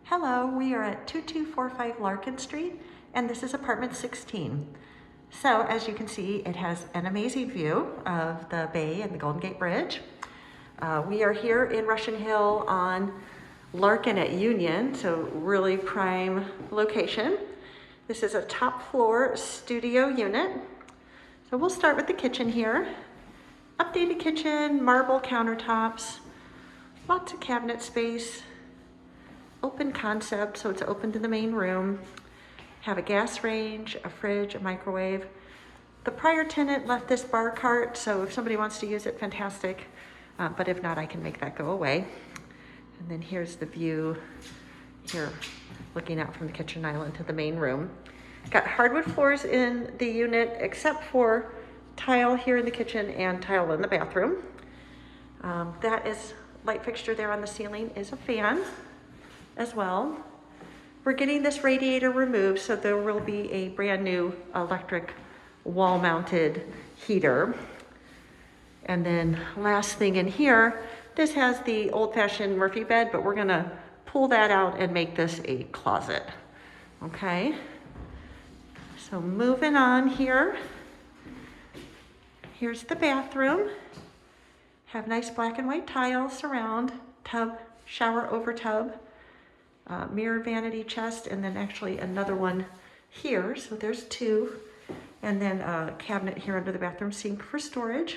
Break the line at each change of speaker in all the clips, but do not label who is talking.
Hello, we are at 2245 Larkin Street, and this is apartment 16. So as you can see, it has an amazing view of the bay and the Golden Gate Bridge. We are here in Russian Hill on Larkin at Union, so really prime location. This is a top floor studio unit. So we'll start with the kitchen here. Updated kitchen, marble countertops, lots of cabinet space. Open concept, so it's open to the main room. Have a gas range, a fridge, a microwave. The prior tenant left this bar cart, so if somebody wants to use it, fantastic. But if not, I can make that go away. And then here's the view here, looking out from the kitchen island to the main room. Got hardwood floors in the unit, except for tile here in the kitchen and tile in the bathroom. That is light fixture there on the ceiling is a fan as well. We're getting this radiator removed, so there will be a brand new electric wall mounted heater. And then last thing in here, this has the old fashioned Murphy bed, but we're gonna pull that out and make this a closet, okay? So moving on here, here's the bathroom. Have nice black and white tiles surround, tub, shower over tub. Mirror vanity chest, and then actually another one here. So there's two. And then a cabinet here under the bathroom sink for storage.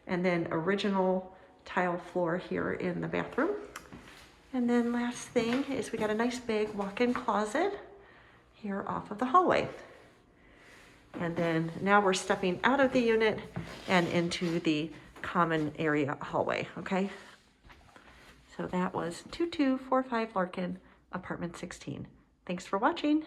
And then original tile floor here in the bathroom. And then last thing is we got a nice big walk-in closet here off of the hallway. And then now we're stepping out of the unit and into the common area hallway, okay? So that was 2245 Larkin, apartment 16. Thanks for watching.